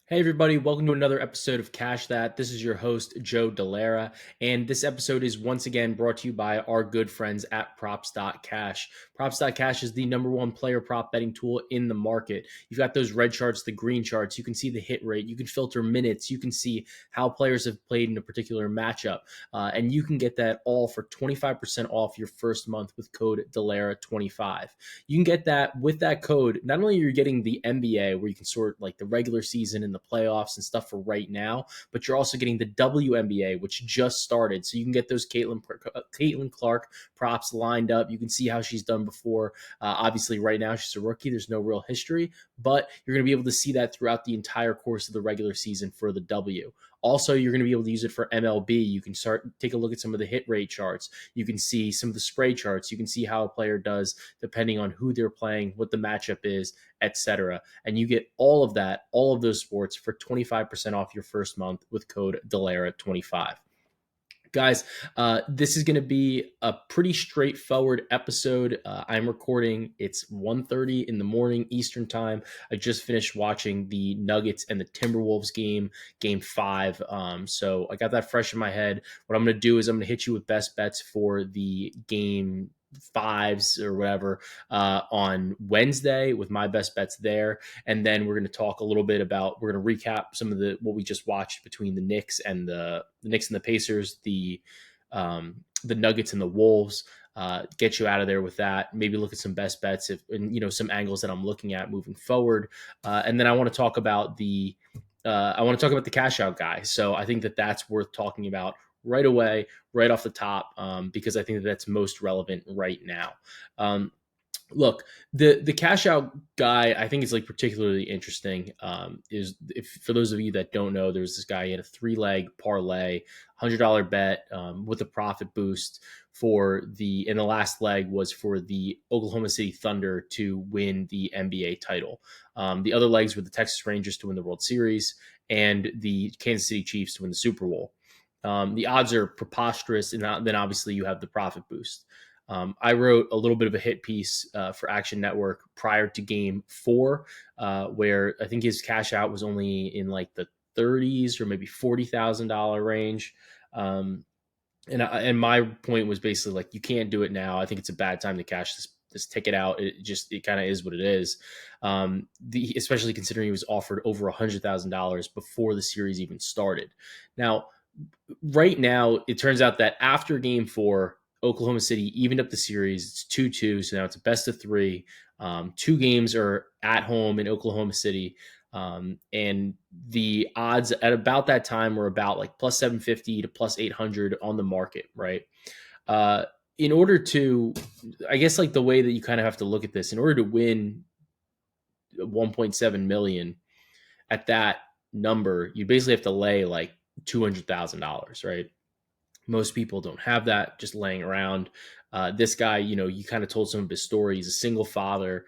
Hey everybody, welcome to another episode of Cash That. This is your host, Joe Delara, and this episode is once again brought to you by our good friends at Props.Cash. Props.Cash is the number one player prop betting tool in the market. You've got those red charts, the green charts, you can see the hit rate, you can filter minutes, you can see how players have played in a particular matchup, and you can get that all for 25% off your first month with code Delara25. You can get that with that code. Not only are you getting the NBA, where you can sort like the regular season and the playoffs and stuff for right now, but you're also getting the WNBA, which just started. So you can get those Caitlin Clark props lined up. You can see how she's done before. Obviously, right now she's a rookie. There's no real history, but you're going to be able to see that throughout the entire course of the regular season for the W. Also, you're going to be able to use it for MLB. You can take a look at some of the hit rate charts. You can see some of the spray charts. You can see how a player does depending on who they're playing, what the matchup is, etc. And you get all of that, all of those sports for 25% off your first month with code Delara25. Guys, this is going to be a pretty straightforward episode. I'm recording. It's 1:30 in the morning Eastern time. I just finished watching the Nuggets and the Timberwolves game 5. So I got that fresh in my head. What I'm going to do is I'm going to hit you with best bets for the game fives or whatever on Wednesday with my best bets there, and then we're going to talk a little bit about, we're going to recap some of the what we just watched between the Knicks and the Knicks and the Pacers, the Nuggets and the Wolves. Get you out of there with that. Maybe look at some best bets, if and some angles that I'm looking at moving forward, and then I want to talk about the cash out guy. So I think that that's worth talking about right away, right off the top, because I think that that's most relevant right now. Look, the cash out guy, I think is like particularly interesting. Is if for those of you that don't know, there's this guy, he had a 3-leg parlay, $100 bet with a profit boost for and the last leg was for the Oklahoma City Thunder to win the NBA title. The other legs were the Texas Rangers to win the World Series and the Kansas City Chiefs to win the Super Bowl. The odds are preposterous, and then obviously you have the profit boost. I wrote a little bit of a hit piece for Action Network prior to game 4, where I think his cash out was only in like the 30s or maybe $40,000 range. And my point was basically like, you can't do it now. I think it's a bad time to cash this ticket out. It kind of is what it is. Especially considering he was offered over $100,000 before the series even started. Now, right now, it turns out that after game 4, Oklahoma City evened up the series. It's 2-2, so now it's a best of 3. 2 games are at home in Oklahoma City. And the odds at about that time were about like plus 750 to plus 800 on the market, right? In order to, I guess, like the way that you kind of have to look at this, in order to win 1.7 million at that number, you basically have to lay like $200,000, right? Most people don't have that just laying around. This guy, you kind of told some of his story. He's a single father.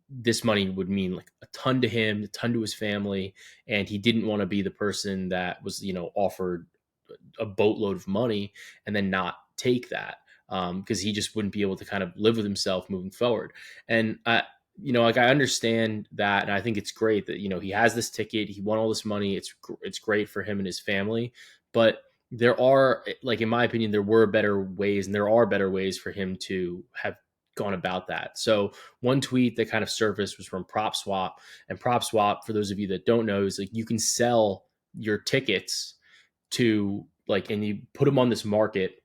This money would mean like a ton to him, a ton to his family, and he didn't want to be the person that was, offered a boatload of money and then not take that, because he just wouldn't be able to kind of live with himself moving forward. And like I understand that, and I think it's great that he has this ticket, he won all this money. It's great for him and his family, but there are, like, in my opinion, there were better ways, and there are better ways for him to have gone about that. So one tweet that kind of surfaced was from PropSwap, and PropSwap, for those of you that don't know, is like you can sell your tickets to, like, and you put them on this market.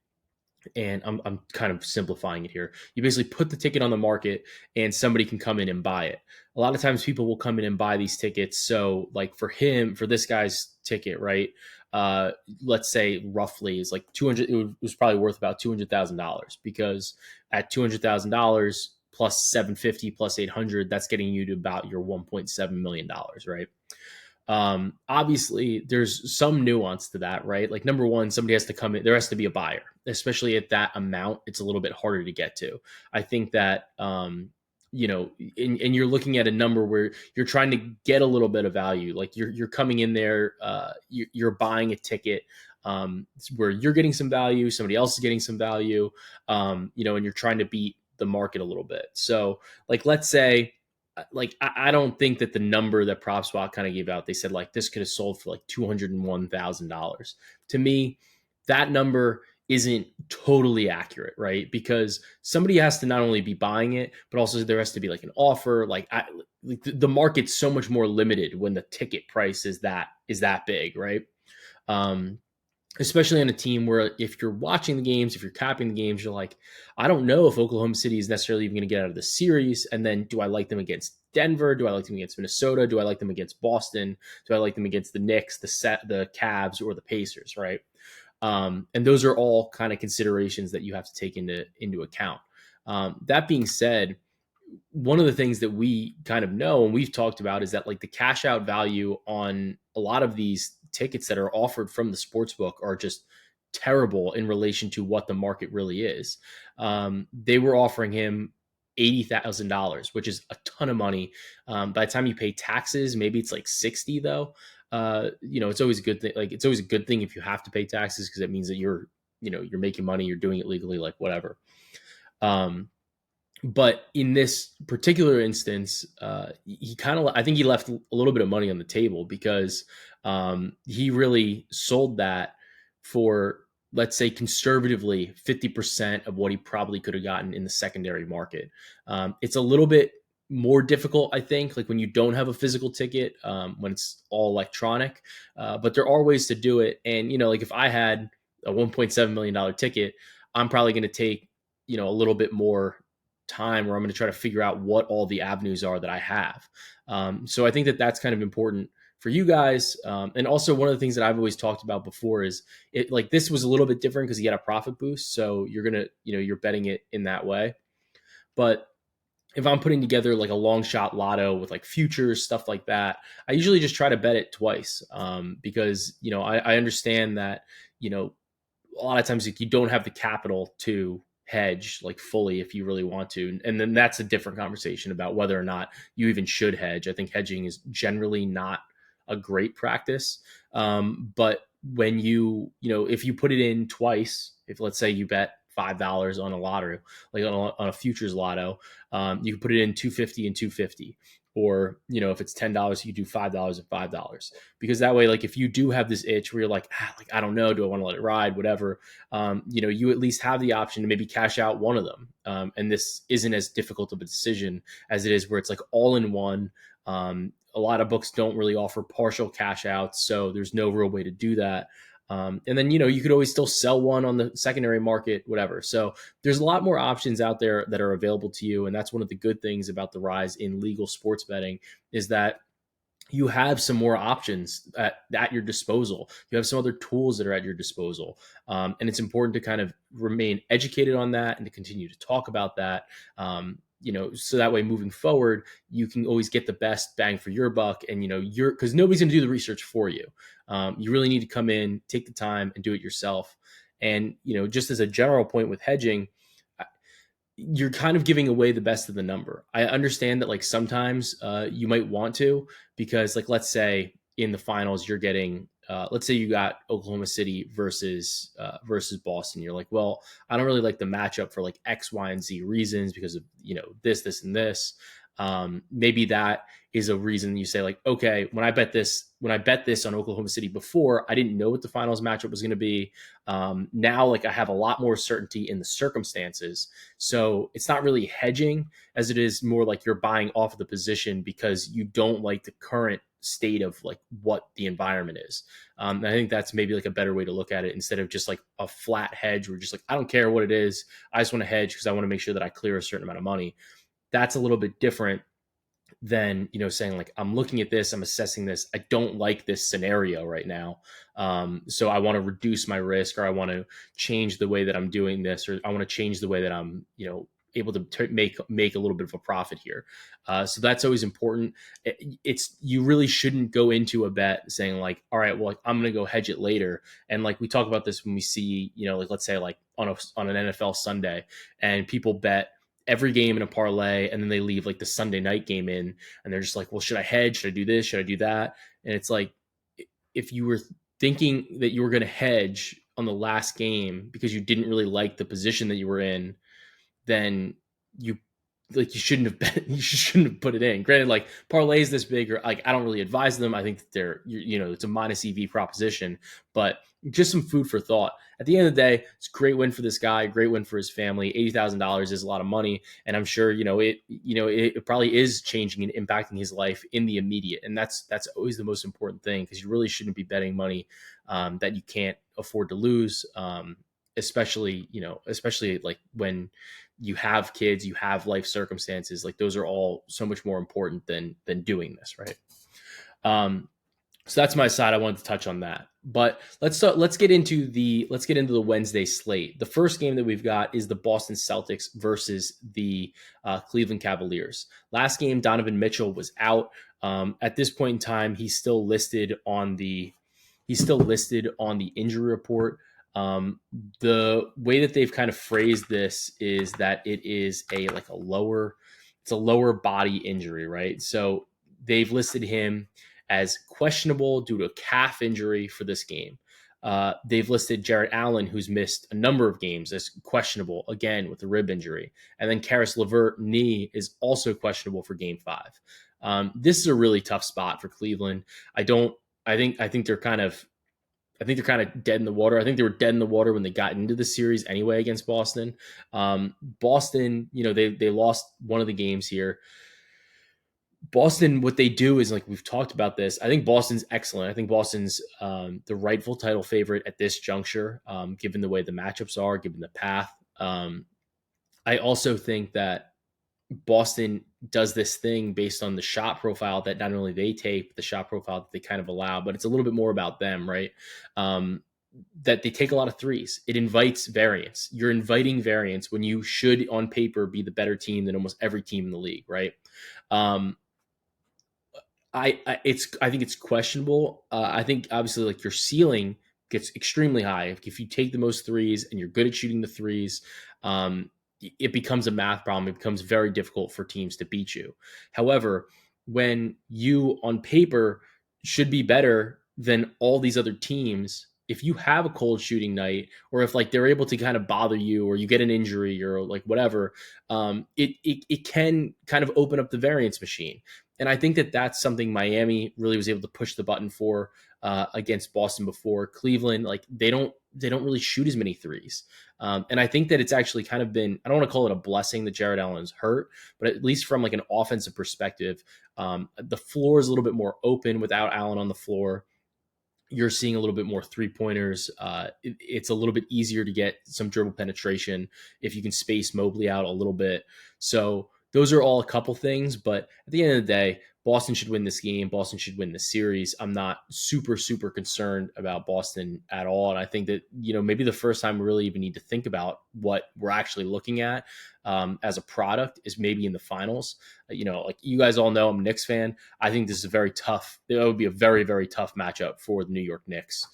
And I'm kind of simplifying it here. You basically put the ticket on the market and somebody can come in and buy it. A lot of times people will come in and buy these tickets. So like for this guy's ticket, right? Let's say roughly is like 200, it was probably worth about $200,000, because at $200,000 plus 750 plus 800, that's getting you to about your $1.7 million, right? Obviously there's some nuance to that, right? Like, number one, somebody has to come in, there has to be a buyer, especially at that amount. It's a little bit harder to get to. I think that, and you're looking at a number where you're trying to get a little bit of value. Like you're coming in there, you're buying a ticket, where you're getting some value, somebody else is getting some value, and you're trying to beat the market a little bit. So like, let's say, like I don't think that the number that PropSwap kind of gave out, they said like this could have sold for like $201,000. To me, that number isn't totally accurate, right? Because somebody has to not only be buying it, but also there has to be like an offer. Like the market's so much more limited when the ticket price is that big, right? Um, Especially on a team where if you're watching the games, if you're capping the games, you're like, I don't know if Oklahoma City is necessarily even going to get out of the series. And then do I like them against Denver? Do I like them against Minnesota? Do I like them against Boston? Do I like them against the Knicks, the Cavs, or the Pacers, right? And those are all kind of considerations that you have to take into account. That being said, one of the things that we kind of know and we've talked about is that like the cash out value on a lot of these tickets that are offered from the sports book are just terrible in relation to what the market really is. They were offering him $80,000, which is a ton of money. By the time you pay taxes, maybe it's like 60 though. It's always a good thing. Like it's always a good thing if you have to pay taxes because it means that you're making money, you're doing it legally, like whatever. But in this particular instance, he kind of, I think he left a little bit of money on the table because he really sold that for, let's say, conservatively 50% of what he probably could have gotten in the secondary market. It's a little bit more difficult, I think, like when you don't have a physical ticket, when it's all electronic. But there are ways to do it. And, like if I had a $1.7 million ticket, I'm probably going to take, a little bit more time where I'm going to try to figure out what all the avenues are that I have. So I think that that's kind of important for you guys. And also one of the things that I've always talked about before is it like this was a little bit different because he had a profit boost. So you're going to, you're betting it in that way. But if I'm putting together like a long shot lotto with like futures, stuff like that, I usually just try to bet it twice because, I understand that, a lot of times like, you don't have the capital to hedge like fully if you really want to, and then that's a different conversation about whether or not you even should hedge. I think hedging is generally not a great practice, but when if you put it in twice, if let's say you bet $5 on a lottery, like on a futures lotto, you can put it in 250 and 250, or if it's $10 you do $5 and $5, because that way, like if you do have this itch where you're like I don't know, do I want to let it ride, whatever, you at least have the option to maybe cash out one of them, and this isn't as difficult of a decision as it is where it's like all in one. A lot of books don't really offer partial cash outs, so there's no real way to do that. And then you could always still sell one on the secondary market, whatever. So there's a lot more options out there that are available to you, and that's one of the good things about the rise in legal sports betting is that you have some more options at your disposal. You have some other tools that are at your disposal. And it's important to kind of remain educated on that and to continue to talk about that. So that way moving forward, you can always get the best bang for your buck. And, because nobody's going to do the research for you. You really need to come in, take the time and do it yourself. And, just as a general point with hedging, you're kind of giving away the best of the number. I understand that like sometimes you might want to, because like, let's say in the finals, you're getting, let's say you got Oklahoma City versus Boston. You're like, well, I don't really like the matchup for like X, Y, and Z reasons because of, this, and this. Maybe that is a reason you say like, okay, when I bet this on Oklahoma City before, I didn't know what the finals matchup was going to be. Now, like I have a lot more certainty in the circumstances. So it's not really hedging as it is more like you're buying off of the position because you don't like the current state of like what the environment is. And I think that's maybe like a better way to look at it instead of just like a flat hedge where just like, I don't care what it is. I just want to hedge because I want to make sure that I clear a certain amount of money. That's a little bit different than saying like, I'm looking at this, I'm assessing this, I don't like this scenario right now, so I want to reduce my risk, or I want to change the way that I'm doing this, or I want to change the way that I'm able to make a little bit of a profit here. So that's always important. It's you really shouldn't go into a bet saying like, all right, well, like, I'm gonna go hedge it later. And like we talk about this when we see like let's say like on an NFL Sunday, and people bet every game in a parlay, and then they leave like the Sunday night game in, and they're just like, well, should I hedge? Should I do this? Should I do that? And it's like, if you were thinking that you were going to hedge on the last game because you didn't really like the position that you were in, then you like you shouldn't have bet, you shouldn't have put it in. Granted, like parlays this big, or like I don't really advise them. I think that they're it's a minus EV proposition, but just some food for thought. At the end of the day, it's a great win for this guy, great win for his family. $80,000 is a lot of money, and I'm sure it probably is changing and impacting his life in the immediate, and that's always the most important thing, because you really shouldn't be betting money that you can't afford to lose, especially like when you have kids, you have life circumstances, like those are all so much more important than doing this, right? So that's my side. I wanted to touch on that, but let's get into the Wednesday slate. The first game that we've got is the Boston Celtics versus the Cleveland Cavaliers. Last game, Donovan Mitchell was out. At this point in time, he's still listed on the injury report. The way that they've kind of phrased this is that it is a lower body injury, right? So they've listed him as questionable due to a calf injury for this game. They've listed Jarrett Allen, who's missed a number of games, as questionable, again, with a rib injury. And then Karis LeVert, knee, is also questionable for game 5. This is a really tough spot for Cleveland. I think they're kind of dead in the water. I think they were dead in the water when they got into the series anyway against Boston. Boston, they lost one of the games here. Boston, what they do is, like we've talked about this, I think Boston's excellent. I think Boston's the rightful title favorite at this juncture, given the way the matchups are, given the path. I also think that Boston does this thing based on the shot profile that not only they take, but the shot profile that they kind of allow, but it's a little bit more about them, right? That they take a lot of threes. It invites variance. You're inviting variance when you should, on paper, be the better team than almost every team in the league, right? I think it's questionable. I think obviously, like, your ceiling gets extremely high if you take the most threes and you're good at shooting the threes. It becomes a math problem. It becomes very difficult for teams to beat you. However, when you on paper should be better than all these other teams, if you have a cold shooting night, or if like they're able to kind of bother you, or you get an injury, or like whatever, it can kind of open up the variance machine. And I think that that's something Miami really was able to push the button for against Boston before. Cleveland, like they don't really shoot as many threes. And I think that it's actually kind of been, I don't want to call it a blessing that Jarrett Allen's hurt, but at least from like an offensive perspective, the floor is a little bit more open without Allen on the floor. You're seeing a little bit more 3-pointers. It's a little bit easier to get some dribble penetration if you can space Mobley out a little bit. So those are all a couple things, but at the end of the day, Boston should win this game. Boston should win this series. I'm not super, super concerned about Boston at all. And I think that, maybe the first time we really even need to think about what we're actually looking at as a product is maybe in the finals. Like you guys all know, I'm a Knicks fan. I think this is it would be a very, very tough matchup for the New York Knicks.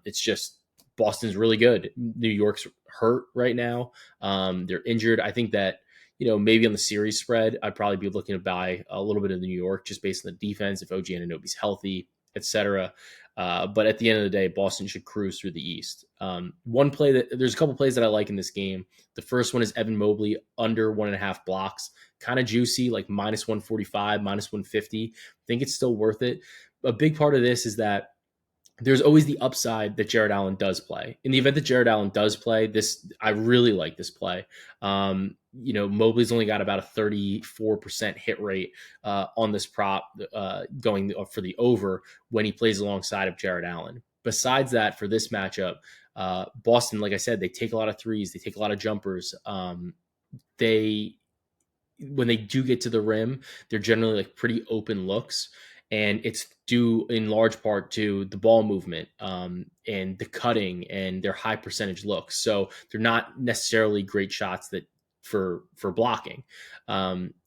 It's just, Boston's really good. New York's hurt right now. They're injured. I think that, maybe on the series spread, I'd probably be looking to buy a little bit of New York just based on the defense, if OG Anunoby's healthy, etc. But at the end of the day, Boston should cruise through the East. There's a couple plays that I like in this game. The first one is Evan Mobley under 1.5 blocks, kind of juicy, like minus 145, minus 150. I think it's still worth it. A big part of this is that there's always the upside that Jarrett Allen does play. In the event that Jarrett Allen does play, I really like this play. Mobley's only got about a 34% hit rate on this prop going for the over when he plays alongside of Jarrett Allen. Besides that, for this matchup, Boston, like I said, they take a lot of threes. They take a lot of jumpers. When they do get to the rim, they're generally like pretty open looks. And it's due in large part to the ball movement and the cutting and their high percentage looks. So they're not necessarily great shots for blocking.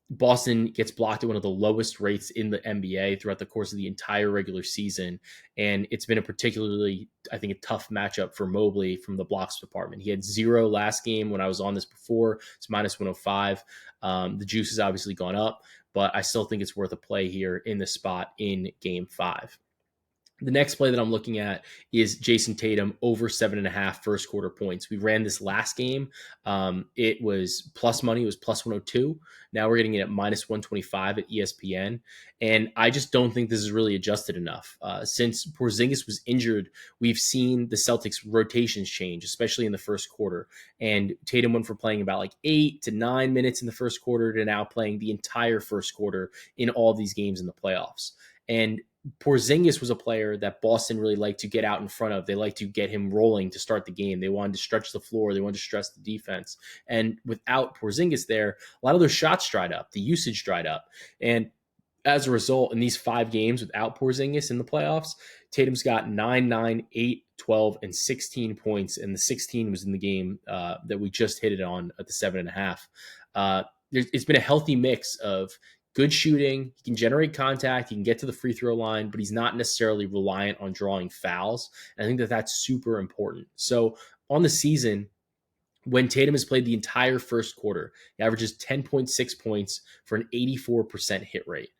Boston gets blocked at one of the lowest rates in the NBA throughout the course of the entire regular season. And it's been a particularly, I think, a tough matchup for Mobley from the blocks department. He had 0 last game when I was on this before. It's minus 105. The juice has obviously gone up, but I still think it's worth a play here in the spot in game 5. The next play that I'm looking at is Jayson Tatum over 7.5 first quarter points. We ran this last game. It was plus money. It was plus 102. Now we're getting it at minus 125 at ESPN. And I just don't think this is really adjusted enough. Since Porzingis was injured, we've seen the Celtics rotations change, especially in the first quarter. And Tatum went from playing about like 8 to 9 minutes in the first quarter to now playing the entire first quarter in all these games in the playoffs. And Porzingis was a player that Boston really liked to get out in front of. They liked to get him rolling to start the game. They wanted to stretch the floor. They wanted to stress the defense. And without Porzingis there, a lot of their shots dried up. The usage dried up. And as a result, in these 5 games without Porzingis in the playoffs, Tatum's got 9, 9, 8, 12, and 16 points. And the 16 was in the game that we just hit it on at the 7.5. It's been a healthy mix of good shooting. He can generate contact. He can get to the free throw line, but he's not necessarily reliant on drawing fouls. And I think that that's super important. So on the season, when Tatum has played the entire first quarter, he averages 10.6 points for an 84% hit rate.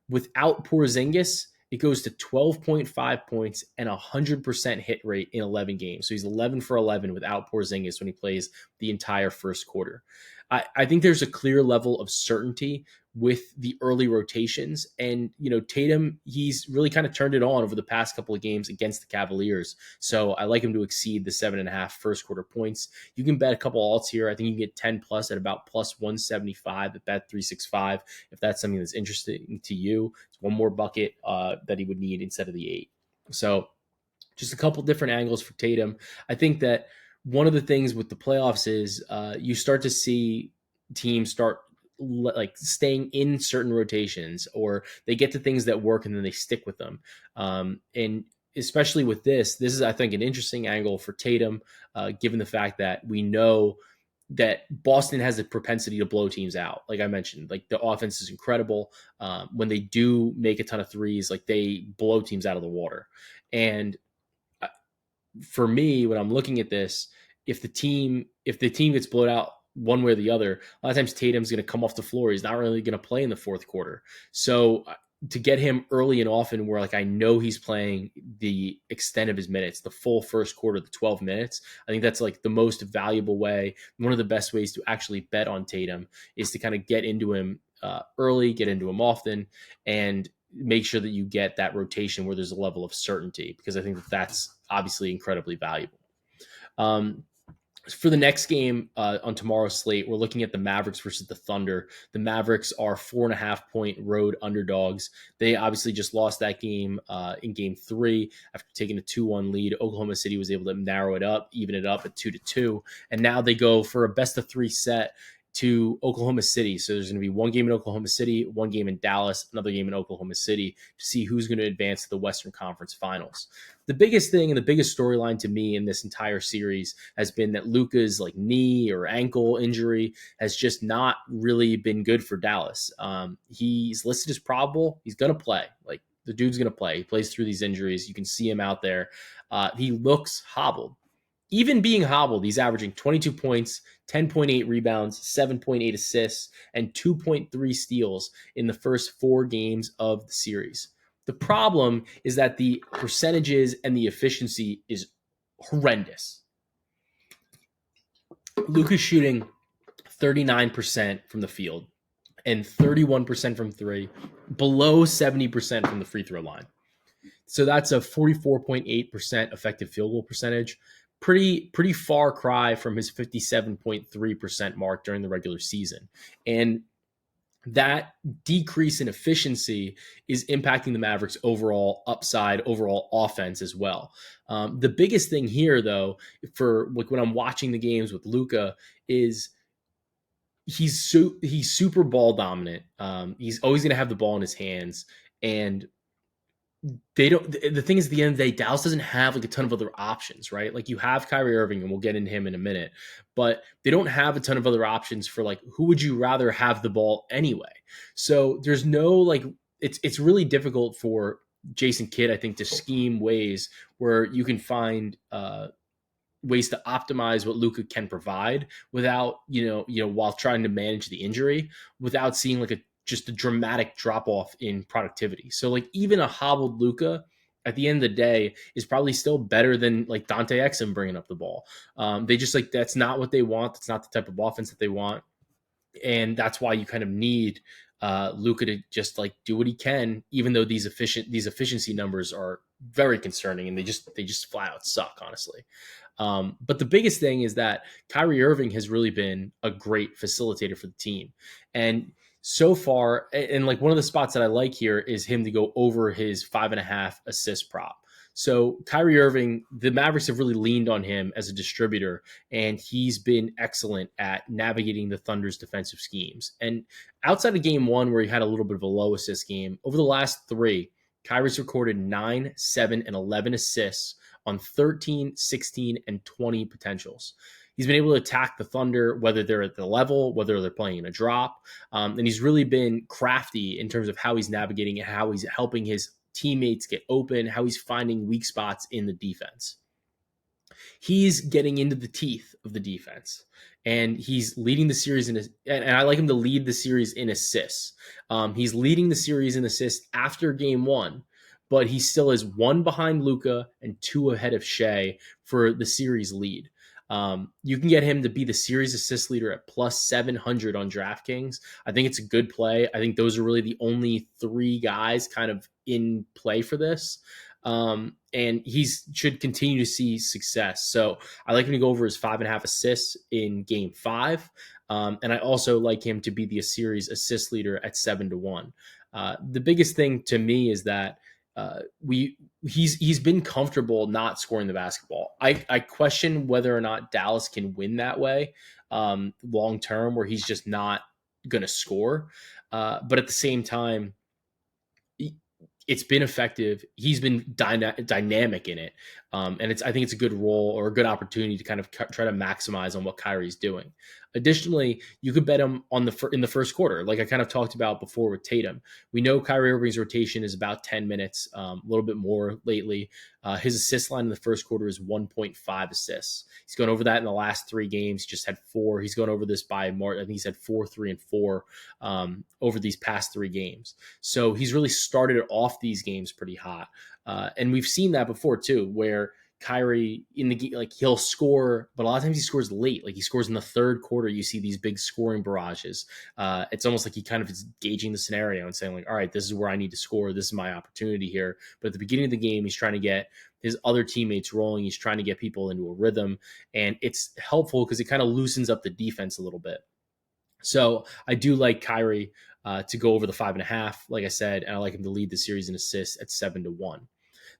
Without Porzingis, it goes to 12.5 points and 100% hit rate in 11 games. So he's 11 for 11 without Porzingis when he plays the entire first quarter. I think there's a clear level of certainty with the early rotations. And, Tatum, he's really kind of turned it on over the past couple of games against the Cavaliers. So I like him to exceed the 7.5 first quarter points. You can bet a couple alts here. I think you can get 10 plus at about plus 175 at Bet365 if that's something that's interesting to you. It's one more bucket that he would need instead of the 8. So just a couple different angles for Tatum. I think that one of the things with the playoffs is you start to see teams start like staying in certain rotations, or they get to things that work and then they stick with them. And especially with this is, I think, an interesting angle for Tatum, given the fact that we know that Boston has a propensity to blow teams out. Like I mentioned, like the offense is incredible. When they do make a ton of threes, like they blow teams out of the water. And for me, when I'm looking at this, if the team gets blown out one way or the other, a lot of times Tatum's going to come off the floor. He's not really going to play in the fourth quarter. So to get him early and often where like I know he's playing the extent of his minutes, the full first quarter, the 12 minutes, I think that's like the most valuable way. One of the best ways to actually bet on Tatum is to kind of get into him early, get into him often, and make sure that you get that rotation where there's a level of certainty, because I think that that's obviously incredibly valuable. For the next game on tomorrow's slate, we're looking at the Mavericks versus the Thunder. The Mavericks are 4.5 point road underdogs. They obviously just lost that game in game 3 after taking a 2-1 lead. Oklahoma City was able to narrow it up, even it up at 2-2. And now they go for a best of 3 set to Oklahoma City. So there's going to be one game in Oklahoma City, one game in Dallas, another game in Oklahoma City to see who's going to advance to the Western Conference Finals. The biggest thing and the biggest storyline to me in this entire series has been that Luka's like knee or ankle injury has just not really been good for Dallas. He's listed as probable. He's going to play. Like the dude's going to play. He plays through these injuries. You can see him out there. He looks hobbled. Even being hobbled, he's averaging 22 points, 10.8 rebounds, 7.8 assists, and 2.3 steals in the first 4 games of the series. The problem is that the percentages and the efficiency is horrendous. Luka's shooting 39% from the field and 31% from 3, below 70% from the free throw line. So that's a 44.8% effective field goal percentage. Pretty far cry from his 57.3% mark during the regular season. And that decrease in efficiency is impacting the Mavericks' overall upside, overall offense as well. The biggest thing here, though, for like when I'm watching the games with Luka, is he's super ball dominant. He's always going to have the ball in his hands, and they don't. The thing is, at the end of the day, Dallas doesn't have like a ton of other options, right? Like you have Kyrie Irving, and we'll get into him in a minute, but they don't have a ton of other options for like who would you rather have the ball anyway. So there's no like it's really difficult for Jason Kidd, I think, to scheme ways where you can find ways to optimize what Luka can provide without while trying to manage the injury without seeing like just a dramatic drop off in productivity. So like even a hobbled Luka, at the end of the day is probably still better than like Dante Exum bringing up the ball. They just like that's not what they want. That's not the type of offense that they want, and that's why you kind of need Luka to just like do what he can, even though these efficiency numbers are very concerning and they just flat out suck, honestly. But the biggest thing is that Kyrie Irving has really been a great facilitator for the team. And so far, and like one of the spots that I like here is him to go over his 5.5 assist prop. So Kyrie Irving, the Mavericks have really leaned on him as a distributor, and he's been excellent at navigating the Thunder's defensive schemes. And outside of game one, where he had a little bit of a low assist game, over the last three, Kyrie's recorded 9, 7, and 11 assists on 13, 16, and 20 potentials. He's been able to attack the Thunder, whether they're at the level, whether they're playing in a drop. And he's really been crafty in terms of how he's navigating it, how he's helping his teammates get open, how he's finding weak spots in the defense. He's getting into the teeth of the defense, and he's leading the series and I like him to lead the series in assists. He's leading the series in assists after game one, but he still is one behind Luka and two ahead of Shea for the series lead. You can get him to be the series assist leader at plus 700 on DraftKings. I think it's a good play. I think those are really the only three guys kind of in play for this. And should continue to see success. So I like him to go over his 5.5 assists in game 5. And I also like him to be the series assist leader at 7-1. The biggest thing to me is that he's been comfortable not scoring the basketball. I question whether or not Dallas can win that way long term, where he's just not going to score. But at the same time, it's been effective. He's been dynamic in it. And I think it's a good role or a good opportunity to kind of try to maximize on what Kyrie's doing. Additionally, you could bet him on in the first quarter, like I kind of talked about before with Tatum. We know Kyrie Irving's rotation is about 10 minutes, a little bit more lately. His assist line in the first quarter is 1.5 assists. He's gone over that in the last 3 games. He just had 4. He's gone over this by March. I think he's had 4, 3, and 4 over these past 3 games. So he's really started off these games pretty hot. And we've seen that before too, where Kyrie in the like he'll score, but a lot of times he scores late. Like he scores in the third quarter. You see these big scoring barrages. It's almost like he kind of is gauging the scenario and saying like, all right, this is where I need to score. This is my opportunity here. But at the beginning of the game, he's trying to get his other teammates rolling. He's trying to get people into a rhythm, and it's helpful because it kind of loosens up the defense a little bit. So I do like Kyrie to go over the 5.5, like I said, and I like him to lead the series in assists at 7-1.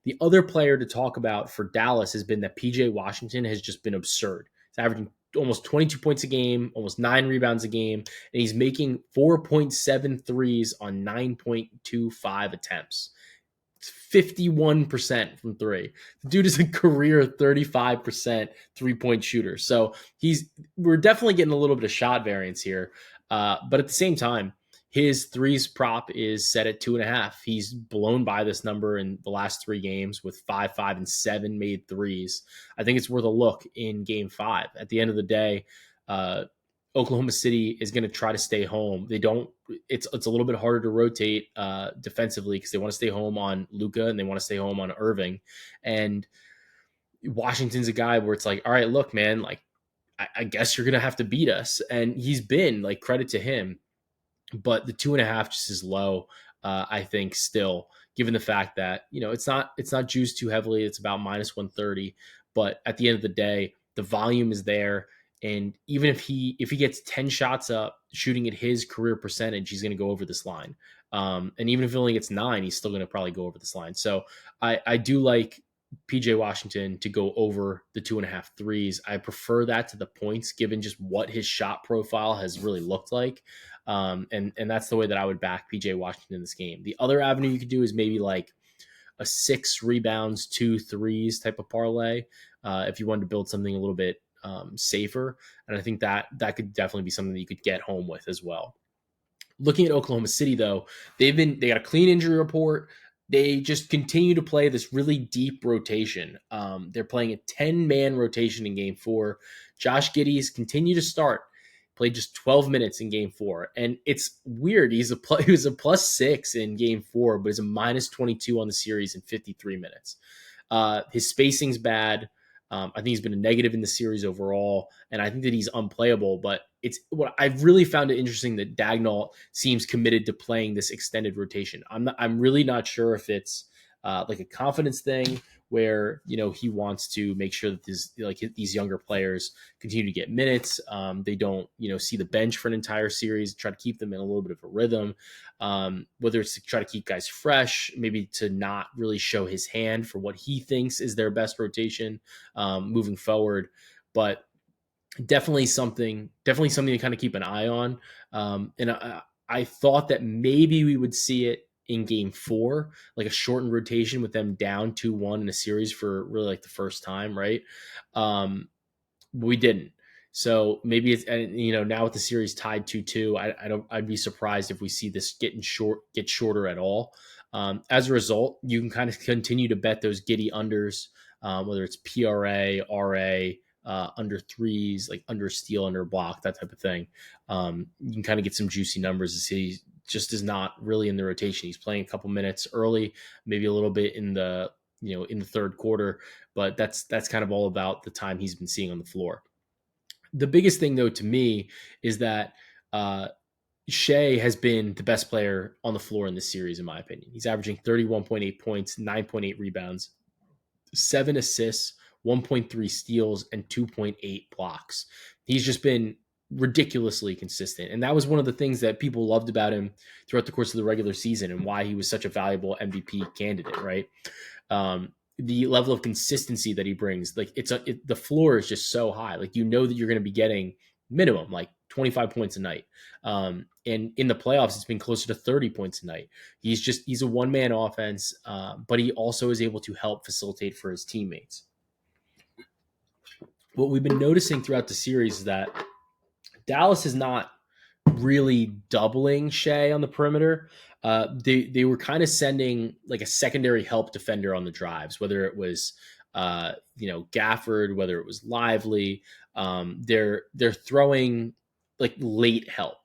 The other player to talk about for Dallas has been that PJ Washington has just been absurd. He's averaging almost 22 points a game, almost 9 rebounds a game, and he's making 4.7 threes on 9.25 attempts. It's 51% from 3. The dude is a career 35% three-point shooter. So we're definitely getting a little bit of shot variance here. But at the same time, his threes prop is set at 2.5. He's blown by this number in the last 3 games with 5, 5, and 7 made threes. I think it's worth a look in game 5. At the end of the day, Oklahoma City is going to try to stay home. It's a little bit harder to rotate defensively because they want to stay home on Luka and they want to stay home on Irving. And Washington's a guy where it's like, all right, look, man, like I guess you're going to have to beat us. And he's been, like, credit to him. But the 2.5 just is low, I think, still, given the fact that, it's not juiced too heavily. It's about minus 130. But at the end of the day, the volume is there. And even if he gets 10 shots up shooting at his career percentage, he's going to go over this line. And even if he only gets 9, he's still going to probably go over this line. So I do like PJ Washington to go over the 2.5 threes. I prefer that to the points, given just what his shot profile has really looked like. And that's the way that I would back PJ Washington in this game. The other avenue you could do is maybe like a 6 rebounds, 2 threes type of parlay. If you wanted to build something a little bit safer. And I think that could definitely be something that you could get home with as well. Looking at Oklahoma City though, they got a clean injury report. They just continue to play this really deep rotation. They're playing a 10-man rotation in game 4. Josh Giddey's continue to start. played just 12 minutes in game 4. And it's weird. He was a +6 in game 4, but he's a -22 on the series in 53 minutes. His spacing's bad. I think he's been a negative in the series overall, and I think that he's unplayable. But it's what I've really found it interesting that Dagnall seems committed to playing this extended rotation. I'm really not sure if it's like a confidence thing where he wants to make sure that these younger players continue to get minutes. They don't see the bench for an entire series, try to keep them in a little bit of a rhythm. Whether it's to try to keep guys fresh, maybe to not really show his hand for what he thinks is their best rotation moving forward. But definitely something to kind of keep an eye on. And I thought that maybe we would see it in game 4, like a shortened rotation with them down 2-1 in a series for really like the first time, right? We didn't. So maybe it's, and now with the series tied 2-2, I'd be surprised if we see this get shorter at all. As a result, you can kind of continue to bet those giddy unders, whether it's PRA, RA, under threes, like under steal, under block, that type of thing. You can kind of get some juicy numbers to see. Just is not really in the rotation. He's playing a couple minutes early, maybe a little bit in the in the third quarter, but that's kind of all about the time he's been seeing on the floor. The biggest thing though to me is that Shai has been the best player on the floor in this series, in my opinion. He's averaging 31.8 points, 9.8 rebounds, 7 assists, 1.3 steals, and 2.8 blocks. He's just been ridiculously consistent. And that was one of the things that people loved about him throughout the course of the regular season and why he was such a valuable MVP candidate, right? The level of consistency that he brings, like the floor is just so high. Like, that you're going to be getting minimum like 25 points a night. And in the playoffs, it's been closer to 30 points a night. He's a one-man offense, but he also is able to help facilitate for his teammates. What we've been noticing throughout the series is that Dallas is not really doubling Shai on the perimeter. They were kind of sending like a secondary help defender on the drives, whether it was Gafford, whether it was Lively. They're throwing like late help.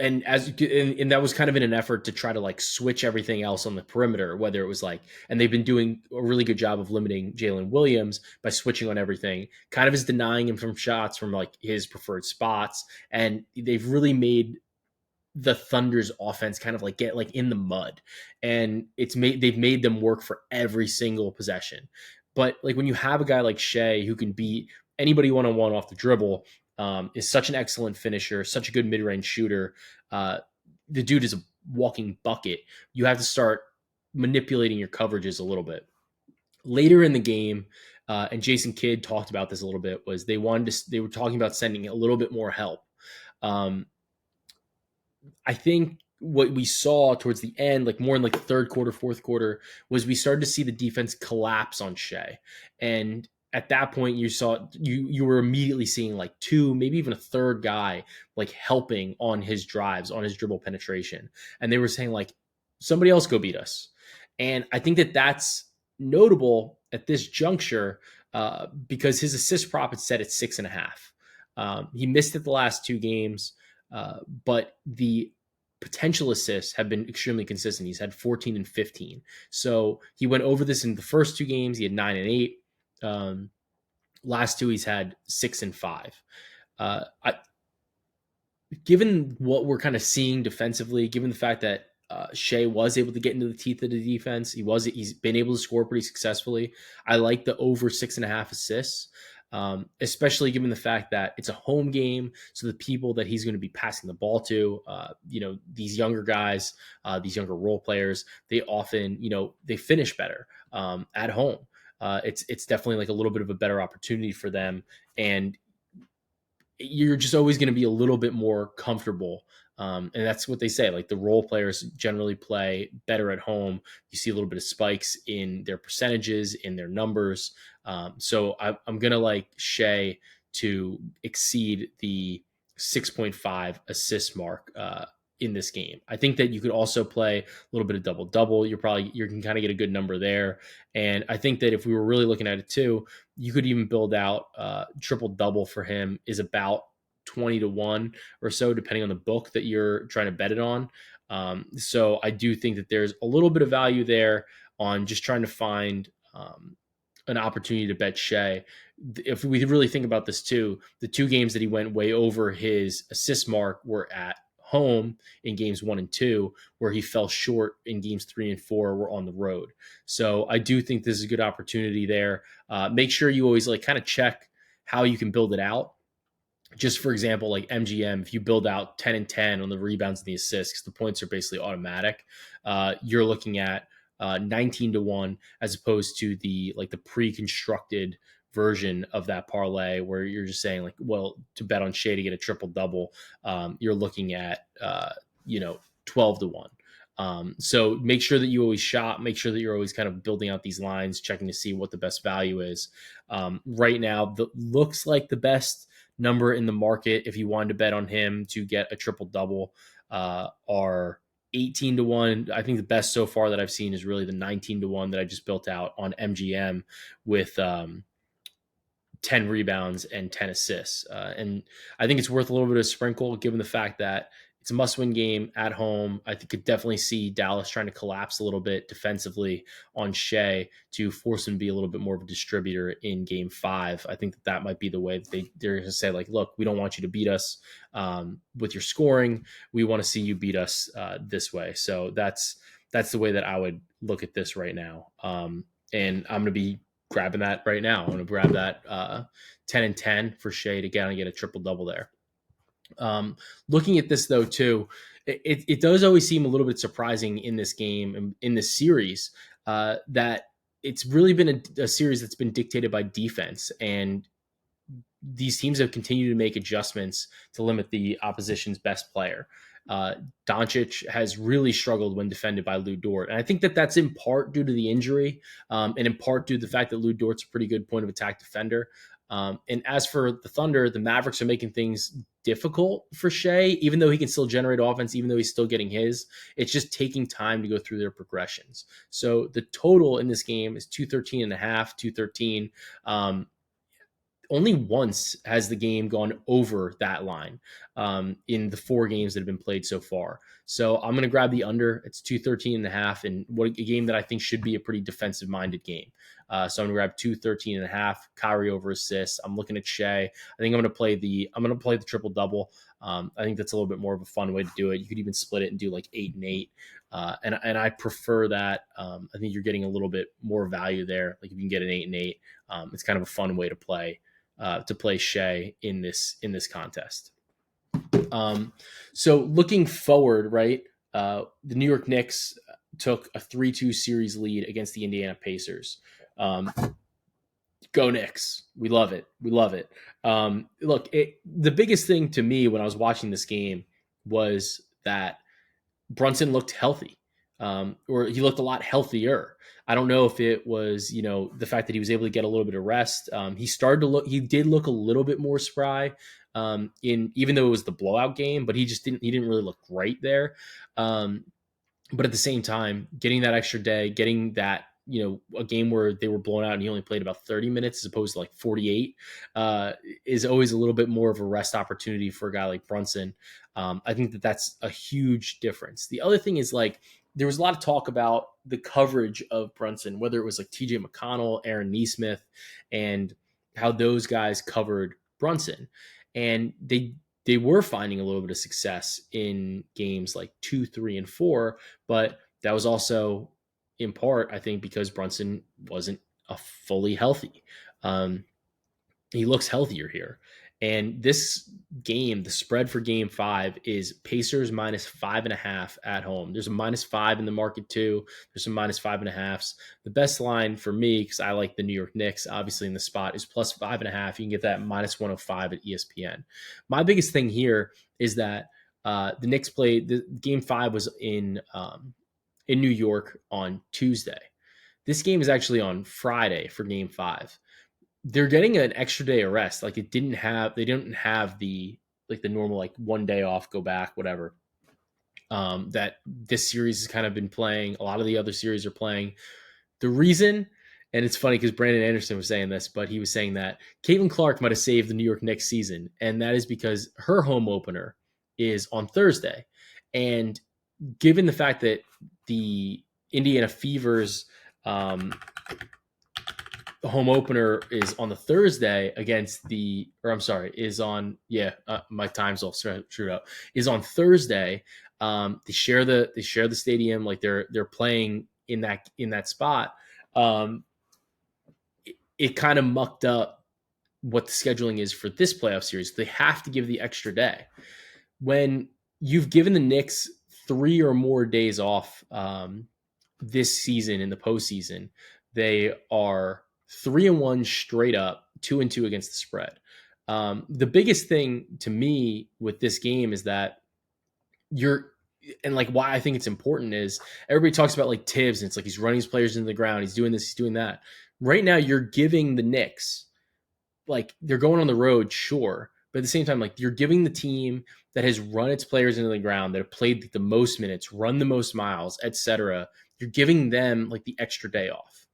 And that was kind of in an effort to try to like switch everything else on the perimeter, whether it was like, and they've been doing a really good job of limiting Jalen Williams by switching on everything, kind of is denying him from shots from like his preferred spots. And they've really made the Thunder's offense kind of like get like in the mud, and they've made them work for every single possession. But like when you have a guy like Shai who can beat anybody one-on-one off the dribble, is such an excellent finisher, such a good mid-range shooter. The dude is a walking bucket. You have to start manipulating your coverages a little bit. Later in the game, and Jason Kidd talked about this a little bit, was they were talking about sending a little bit more help. I think what we saw towards the end, like more in like the third quarter, fourth quarter, was we started to see the defense collapse on Shai. And at that point, you were immediately seeing like two, maybe even a third guy like helping on his drives, on his dribble penetration. And they were saying like, somebody else go beat us. And I think that that's notable at this juncture because his assist prop is set at 6.5. He missed it the last 2 games, but the potential assists have been extremely consistent. He's had 14 and 15. So he went over this in the first 2 games. He had 9 and 8. Last 2, he's had 6 and 5. Given what we're kind of seeing defensively, given the fact that Shai was able to get into the teeth of the defense, he's been able to score pretty successfully. I like the over 6.5 assists. Especially given the fact that it's a home game. So the people that he's going to be passing the ball to, these younger guys, these younger role players, they often, they finish better at home. It's definitely like a little bit of a better opportunity for them. And you're just always going to be a little bit more comfortable. And that's what they say. Like the role players generally play better at home. You see a little bit of spikes in their percentages, in their numbers. So I'm going to like Shai to exceed the 6.5 assist mark in this game. I think that you could also play a little bit of double double. You can kind of get a good number there. And I think that if we were really looking at it too, you could even build out triple double for him is about 20-1 or so, depending on the book that you're trying to bet it on. So I do think that there's a little bit of value there on just trying to find an opportunity to bet Shea. If we really think about this too, the two games that he went way over his assist mark were at home in games 1 and 2, where he fell short in games 3 and 4 were on the road. So I do think this is a good opportunity there. Make sure you always like kind of check how you can build it out. Just for example, like MGM, if you build out 10 and 10 on the rebounds and the assists, 'cause the points are basically automatic, you're looking at 19-1 as opposed to the pre-constructed version of that parlay where you're just saying like, well, to bet on Shea to get a triple double, you're looking at 12-1. So make sure that you always shop, make sure that you're always kind of building out these lines, checking to see what the best value is. Right now, looks like the best number in the market, if you wanted to bet on him to get a triple double, are 18-1. I think the best so far that I've seen is really the 19-1 that I just built out on MGM with 10 rebounds and 10 assists. And I think it's worth a little bit of sprinkle given the fact that it's a must-win game at home. I could definitely see Dallas trying to collapse a little bit defensively on Shea to force him to be a little bit more of a distributor in Game 5. I think that might be the way that they're going to say, like, look, we don't want you to beat us with your scoring. We want to see you beat us this way. So that's the way that I would look at this right now. And I'm going to be grabbing that right now. I'm going to grab that 10 and 10 for Shea to get a triple-double there. Looking at this though too, it does always seem a little bit surprising in this game and in this series that it's really been a series that's been dictated by defense, and these teams have continued to make adjustments to limit the opposition's best player. Doncic has really struggled when defended by Lou Dort. And I think that that's in part due to the injury and in part due to the fact that Lou Dort's a pretty good point of attack defender. And as for the Thunder, the Mavericks are making things difficult for Shea, even though he can still generate offense, even though he's still getting his. It's just taking time to go through their progressions. So the total in this game is 213.5, 213. Only once has the game gone over that line in the 4 games that have been played so far. So I'm going to grab the under. It's 213.5, and what a game that I think should be a pretty defensive-minded game. So I'm going to grab 213.5, Kyrie over assists. I'm looking at Shea. I think I'm going to play the triple double. I think that's a little bit more of a fun way to do it. You could even split it and do like 8 and 8. And I prefer that. I think you're getting a little bit more value there. Like if you can get an 8 and 8, it's kind of a fun way to play Shea in this contest. So looking forward, right? The New York Knicks took a 3-2 series lead against the Indiana Pacers. Go Knicks. We love it. Look, the biggest thing to me when I was watching this game was that Brunson looked healthy, or he looked a lot healthier. I don't know if it was, the fact that he was able to get a little bit of rest. He did look a little bit more spry even though it was the blowout game, but he didn't really look great there. But at the same time, getting that extra day, getting that, a game where they were blown out and he only played about 30 minutes as opposed to like 48 is always a little bit more of a rest opportunity for a guy like Brunson. I think that that's a huge difference. The other thing is there was a lot of talk about the coverage of Brunson, whether it was like TJ McConnell, Aaron Nesmith, and how those guys covered Brunson. And they were finding a little bit of success in games like 2, 3, and 4, but that was also in part, I think, because Brunson wasn't fully healthy. He looks healthier here. And this game, the spread for Game 5 is Pacers -5.5 at home. There's a -5 in the market too. There's some -5.5s. The best line for me, because I like the New York Knicks, obviously in the spot, is +5.5. You can get that -105 at ESPN. My biggest thing here is that the Knicks played. The Game 5 was in New York on Tuesday. This game is actually on Friday for Game 5. They're getting an extra day of rest. They didn't have the normal 1 day off, go back, whatever. that this series has kind of been playing. A lot of the other series are playing. The reason, and it's funny because Brandon Anderson was saying this, but he was saying that Caitlin Clark might have saved the New York Knicks season, and that is because her home opener is on Thursday. And given the fact that the Indiana Fever's home opener is on the Thursday against the, or I'm sorry, is on, my time's all screwed up, is on Thursday. They share the stadium, like they're playing in that spot. It kind of mucked up what the scheduling is for this playoff series. They have to give the extra day. When you've given the Knicks 3 or more days off this season in the postseason, they are 3-1 straight up, 2-2 against the spread. The biggest thing to me with this game is that and like why I think it's important is everybody talks about like Tibbs, and it's like he's running his players into the ground, he's doing this, he's doing that. Right now, you're giving the Knicks, like, they're going on the road, sure, but at the same time, like, you're giving the team that has run its players into the ground, that have played the most minutes, run the most miles, etc. You're giving them like the extra day off.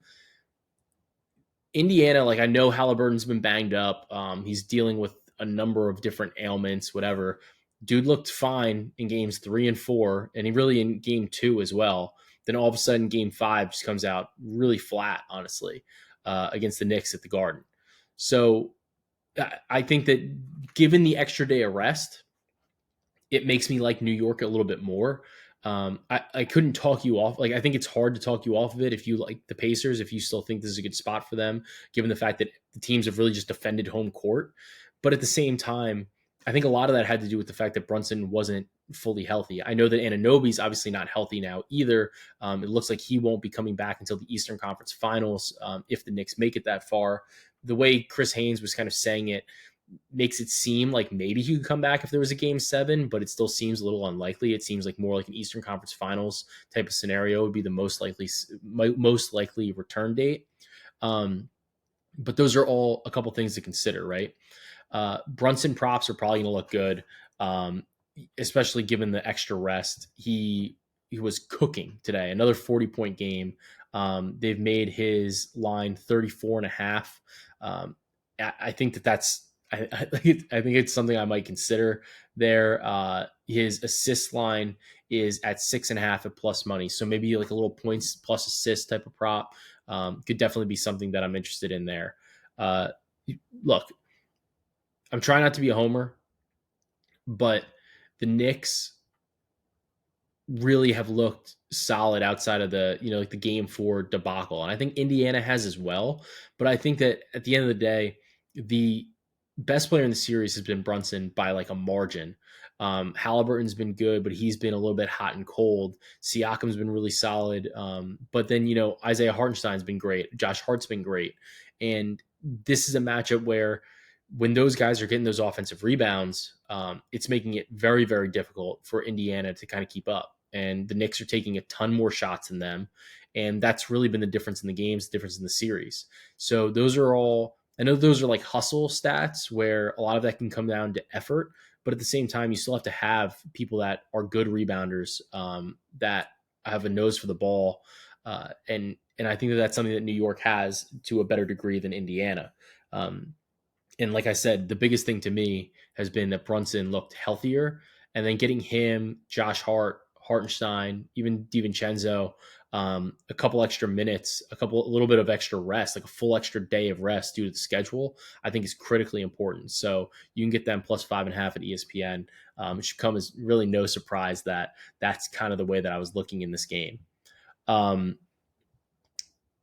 Indiana, like, I know Halliburton's been banged up. He's dealing with a number of different ailments, whatever. Dude looked fine in games 3 and 4, and he really in game 2 as well. Then all of a sudden, game 5 just comes out really flat, honestly, against the Knicks at the Garden. So I think that given the extra day of rest, it makes me like New York a little bit more. I couldn't talk you off. Like, I think it's hard to talk you off of it if you like the Pacers, if you still think this is a good spot for them, given the fact that the teams have really just defended home court. But at the same time, I think a lot of that had to do with the fact that Brunson wasn't fully healthy. I know that Anunoby's obviously not healthy now either. It looks like he won't be coming back until the Eastern Conference Finals if the Knicks make it that far. The way Chris Haynes was kind of saying it makes it seem like maybe he could come back if there was a game 7, but it still seems a little unlikely. It seems like more like an Eastern Conference Finals type of scenario would be the most likely return date. But those are all a couple things to consider, right? Brunson props are probably going to look good, especially given the extra rest. He was cooking today. Another 40-point game. They've made his line 34.5. I think that's I think it's something I might consider there. His assist line is at 6.5 at plus money, so maybe like a little points plus assist type of prop could definitely be something that I'm interested in there. Look, I'm trying not to be a homer, but the Knicks really have looked solid outside of the, like the game 4 debacle. And I think Indiana has as well. But I think that at the end of the day, the best player in the series has been Brunson by like a margin. Halliburton's been good, but he's been a little bit hot and cold. Siakam's been really solid. But then, Isaiah Hartenstein's been great. Josh Hart's been great. And this is a matchup where when those guys are getting those offensive rebounds, it's making it very, very difficult for Indiana to kind of keep up. And the Knicks are taking a ton more shots than them. And that's really been the difference in the games, the difference in the series. So those are all, I know those are like hustle stats where a lot of that can come down to effort. But at the same time, you still have to have people that are good rebounders, that have a nose for the ball. And I think that that's something that New York has to a better degree than Indiana. And like I said, the biggest thing to me has been that Brunson looked healthier, and then getting him, Josh Hart, Hartenstein, even DiVincenzo, a couple extra minutes, a little bit of extra rest, like a full extra day of rest due to the schedule, I think is critically important. So you can get them plus 5.5 at ESPN. It should come as really no surprise that that's kind of the way that I was looking in this game.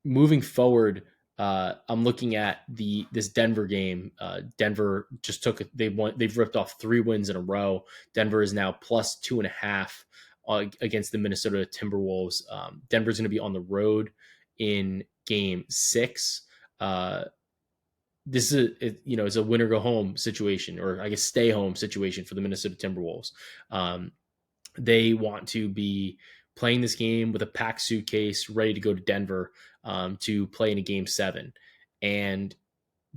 Moving forward, I'm looking at this Denver game. Denver just they've ripped off 3 wins in a row. Denver is now plus 2.5 against the Minnesota Timberwolves. Denver's going to be on the road in game 6. This is it's a win or go home situation, or I guess stay home situation for the Minnesota Timberwolves. They want to be playing this game with a packed suitcase, ready to go to Denver to play in a game 7. And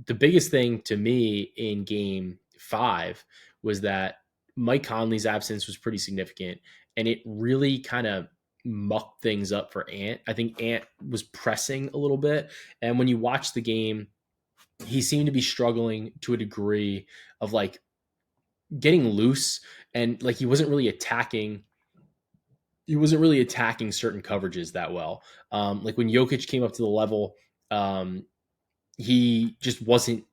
the biggest thing to me in game 5 was that Mike Conley's absence was pretty significant. and it really kind of mucked things up for Ant. I think Ant was pressing a little bit, and when you watch the game, he seemed to be struggling to a degree of like getting loose, and like he wasn't really attacking certain coverages that well. Like when Jokic came up to the level, um, he wasn't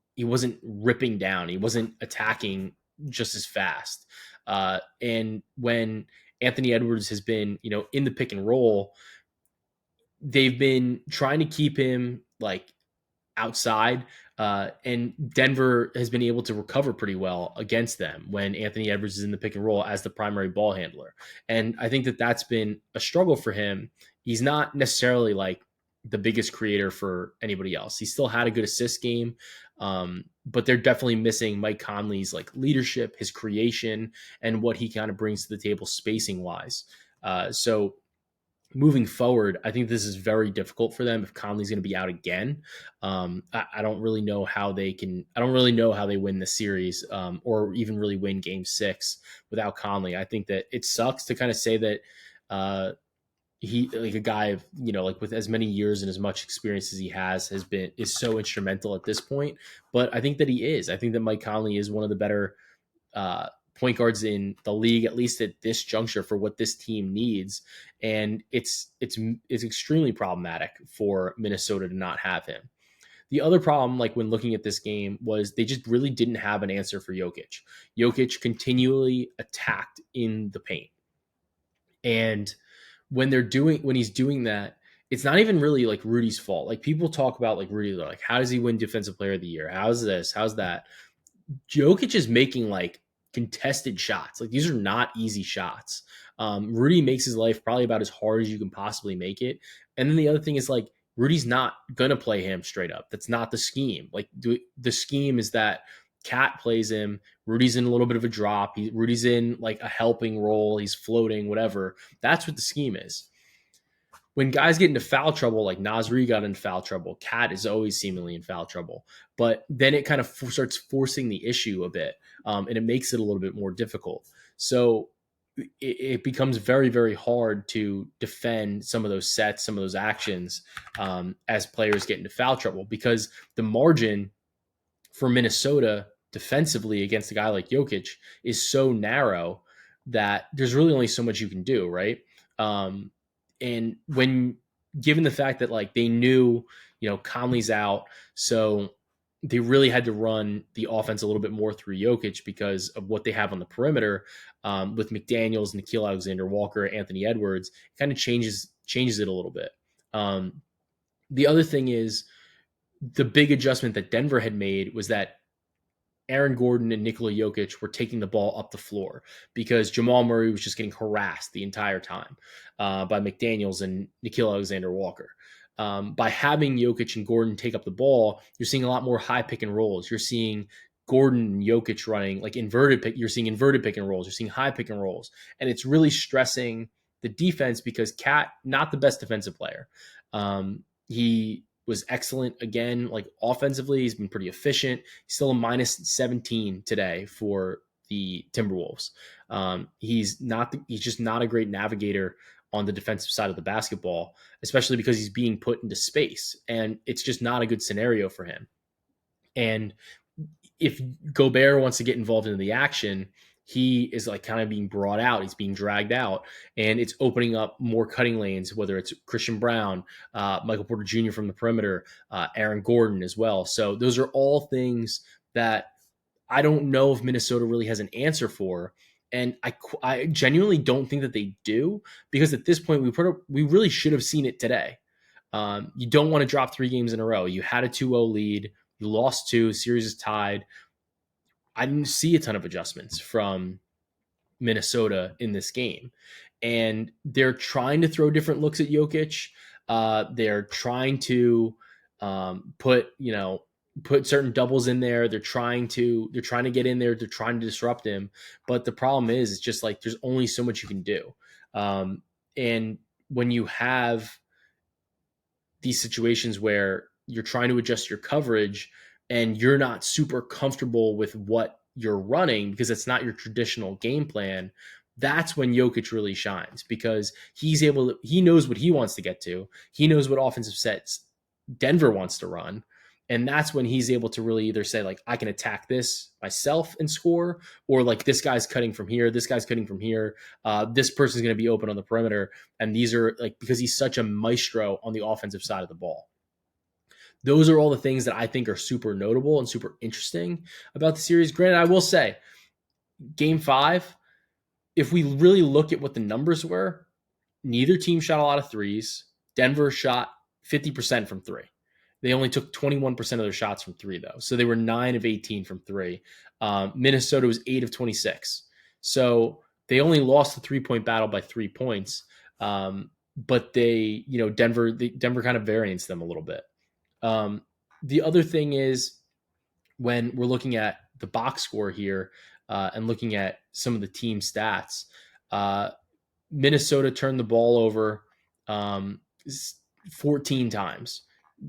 ripping down. He wasn't attacking just as fast. And when Anthony Edwards has been, in the pick and roll, they've been trying to keep him like outside. And Denver has been able to recover pretty well against them when Anthony Edwards is in the pick and roll as the primary ball handler. And I think that that's been a struggle for him. He's not necessarily like the biggest creator for anybody else. He still had a good assist game, but they're definitely missing Mike Conley's like leadership, his creation, and what he kind of brings to the table spacing wise. So moving forward, I think this is very difficult for them if Conley's going to be out again. I don't really know how they can. I don't really know how they win the series, or even really win Game 6 without Conley. I think that it sucks to kind of say that he, like a guy of like with as many years and as much experience as he is so instrumental at this point. But I think that he is. I think that Mike Conley is one of the better uh, point guards in the league, at least at this juncture, for what this team needs. And it's extremely problematic for Minnesota to not have him. The other problem, like when looking at this game, was they just really didn't have an answer for Jokic. Jokic continually attacked in the paint, and when he's doing that, it's not even really like Rudy's fault. Like people talk about like Rudy, they're like, how does he win Defensive Player of the Year? How's this? How's that? Jokic is making like contested shots. Like these are not easy shots. Rudy makes his life probably about as hard as you can possibly make it. And then the other thing is like Rudy's not gonna play him straight up. That's not the scheme. Like the scheme is that Cat plays him. Rudy's in a little bit of a drop. Rudy's in like a helping role. He's floating, whatever. That's what the scheme is. When guys get into foul trouble, like Nasri got in foul trouble, Cat is always seemingly in foul trouble. But then it kind of starts forcing the issue a bit, and it makes it a little bit more difficult. So it becomes very, very hard to defend some of those sets, some of those actions, as players get into foul trouble, because the margin for Minnesota defensively against a guy like Jokic is so narrow that there's really only so much you can do, right? Um, and when given the fact that like they knew, Conley's out, so they really had to run the offense a little bit more through Jokic because of what they have on the perimeter, with McDaniels, Nickeil Alexander-Walker, Anthony Edwards. It kind of changes it a little bit. The other thing is the big adjustment that Denver had made was that Aaron Gordon and Nikola Jokic were taking the ball up the floor because Jamal Murray was just getting harassed the entire time by McDaniels and Nickeil Alexander-Walker. By having Jokic and Gordon take up the ball, you're seeing a lot more high pick and rolls. You're seeing Gordon and Jokic running like inverted pick. You're seeing inverted pick and rolls. You're seeing high pick and rolls, and it's really stressing the defense because Cat, not the best defensive player. He was excellent again, like offensively. He's been pretty efficient. He's still a minus 17 today for the Timberwolves. He's just not a great navigator on the defensive side of the basketball, especially because he's being put into space, and it's just not a good scenario for him. And if Gobert wants to get involved in the action, he is like kind of being brought out. He's being dragged out, and it's opening up more cutting lanes, whether it's Christian Brown, Michael Porter Jr. from the perimeter, Aaron Gordon as well. So those are all things that I don't know if Minnesota really has an answer for. And I genuinely don't think that they do, because at this point we really should have seen it today. You don't want to drop 3 games in a row. You had a 2-0 lead. You lost 2. Series is tied. I didn't see a ton of adjustments from Minnesota in this game. And they're trying to throw different looks at Jokic. They're trying to put certain doubles in there. They're trying to get in there. They're trying to disrupt him. But the problem is, it's just like there's only so much you can do. And when you have these situations where you're trying to adjust your coverage and you're not super comfortable with what you're running because it's not your traditional game plan, that's when Jokic really shines because he knows what he wants to get to. He knows what offensive sets Denver wants to run. And that's when he's able to really either say, like, I can attack this myself and score, or like this guy's cutting from here, this guy's cutting from here, this person's going to be open on the perimeter. And these are like, because he's such a maestro on the offensive side of the ball. Those are all the things that I think are super notable and super interesting about the series. Granted, I will say, game 5, if we really look at what the numbers were, neither team shot a lot of threes. Denver shot 50% from three. They only took 21% of their shots from three, though. So they were 9 of 18 from three. Minnesota was 8 of 26. So they only lost the 3-point battle by 3 points. But they, Denver kind of variance them a little bit. The other thing is when we're looking at the box score here and looking at some of the team stats, Minnesota turned the ball over 14 times.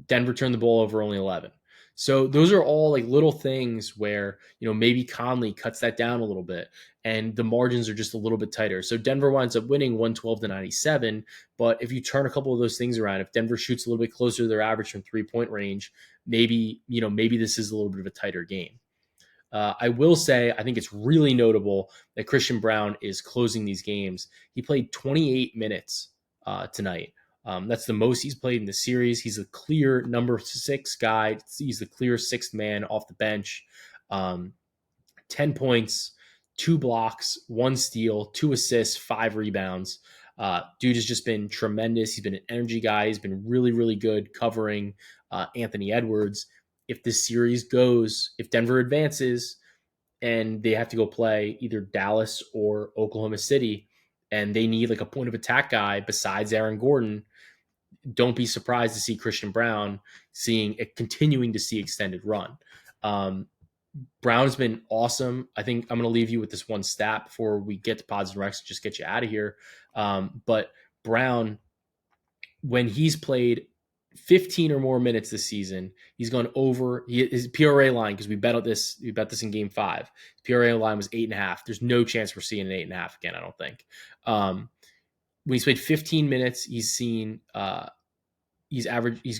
Denver turned the ball over only 11. So those are all like little things where, maybe Conley cuts that down a little bit and the margins are just a little bit tighter. So Denver winds up winning 112-97. But if you turn a couple of those things around, if Denver shoots a little bit closer to their average from 3-point range, maybe this is a little bit of a tighter game. I will say, I think it's really notable that Christian Braun is closing these games. He played 28 minutes tonight. That's the most he's played in the series. He's a clear number 6 guy. He's the clear 6th man off the bench. 10 points, 2 blocks, 1 steal, 2 assists, 5 rebounds. Dude has just been tremendous. He's been an energy guy. He's been really, really good covering Anthony Edwards. If this series goes, if Denver advances and they have to go play either Dallas or Oklahoma City and they need like a point of attack guy besides Aaron Gordon, don't be surprised to see Christian Braun continuing to see extended run. Brown's been awesome. I think I'm going to leave you with this one stat before we get to Pods and Rex, just get you out of here. But Braun, when he's played 15 or more minutes this season, he's gone over his PRA line, because we bet this in game 5. His PRA line was 8.5. There's no chance we're seeing an 8.5 again, I don't think. When he's played 15 minutes, he's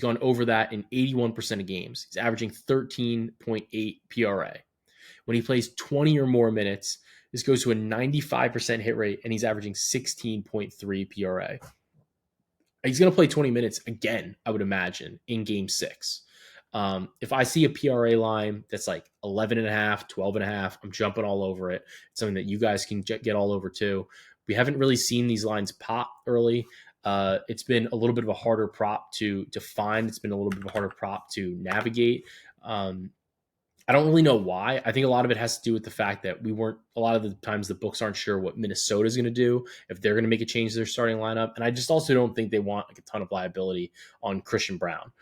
gone over that in 81% of games. He's averaging 13.8 PRA. When he plays 20 or more minutes, this goes to a 95% hit rate, and he's averaging 16.3 PRA. He's going to play 20 minutes again, I would imagine, in game 6. If I see a PRA line that's like 11.5, 12.5, I'm jumping all over it. It's something that you guys can get all over too. We haven't really seen these lines pop early. It's been a little bit of a harder prop to find. It's been a little bit of a harder prop to navigate. I don't really know why. I think a lot of it has to do with the fact that a lot of the times the books aren't sure what Minnesota is going to do, if they're going to make a change to their starting lineup. And I just also don't think they want like a ton of liability on Christian Braun.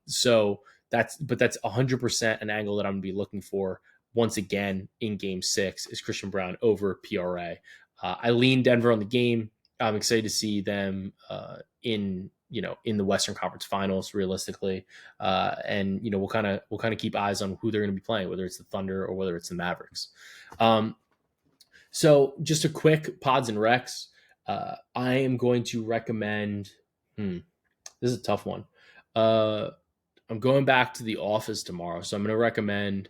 So that's 100% an angle that I'm going to be looking for once again in game 6 is Christian Braun over PRA. I lean Denver on the game. I'm excited to see them in the Western Conference Finals, realistically, and we'll kind of keep eyes on who they're going to be playing, whether it's the Thunder or whether it's the Mavericks. So just a quick Pods and Recs. I am going to recommend. This is a tough one. I'm going back to the office tomorrow, so I'm going to recommend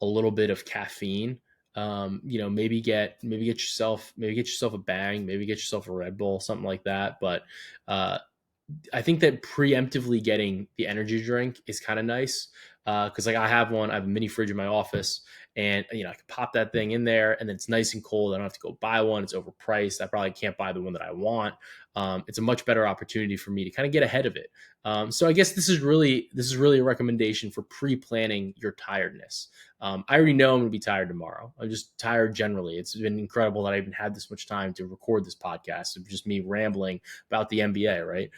a little bit of caffeine. Maybe get yourself a Bang, maybe get yourself a Red Bull, something like that. But I think that preemptively getting the energy drink is kind of nice. Cause like I have a mini fridge in my office, and I can pop that thing in there, and then it's nice and cold. I don't have to go buy one. It's overpriced. I probably can't buy the one that I want. It's a much better opportunity for me to kind of get ahead of it. So I guess this is really a recommendation for pre-planning your tiredness. I already know I'm going to be tired tomorrow. I'm just tired generally. It's been incredible that I even had this much time to record this podcast of just me rambling about the NBA, right?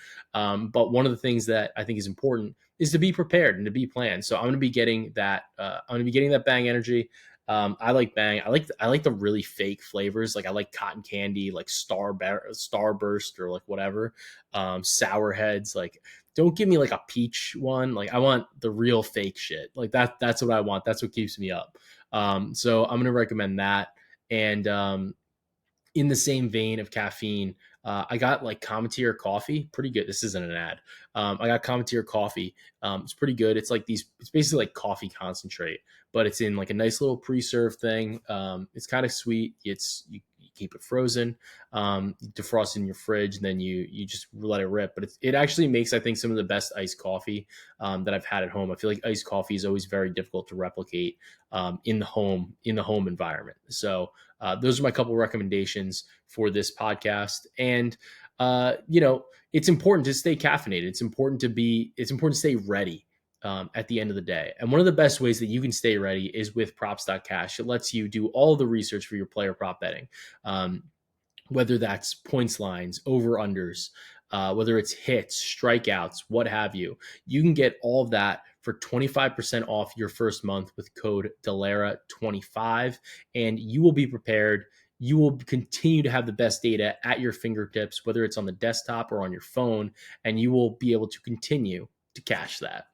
But one of the things that I think is important is to be prepared and to be planned. So I'm going to be getting that. I'm going to be getting that Bang energy. I like Bang. I like the really fake flavors. Like I like cotton candy, like Starburst or like whatever. Sour Heads. Like don't give me like a peach one. Like I want the real fake shit. Like that's what I want. That's what keeps me up. So I'm going to recommend that. And in the same vein of caffeine, I got like Cometeer coffee, pretty good. This isn't an ad. I got Cometeer coffee. It's pretty good. It's like it's basically like coffee concentrate, but it's in like a nice little pre-served thing. It's kind of sweet. You keep it frozen, you defrost it in your fridge, and then you just let it rip. But it actually makes, I think, some of the best iced coffee that I've had at home. I feel like iced coffee is always very difficult to replicate in the home environment. So those are my couple recommendations for this podcast. And it's important to stay caffeinated. It's important to stay ready at the end of the day. And one of the best ways that you can stay ready is with props.cash. It lets you do all the research for your player prop betting. Whether that's points lines, over unders, whether it's hits, strikeouts, what have you. You can get all of that for 25% off your first month with code Delera25, and you will be prepared. You will continue to have the best data at your fingertips, whether it's on the desktop or on your phone, and you will be able to continue to cash that.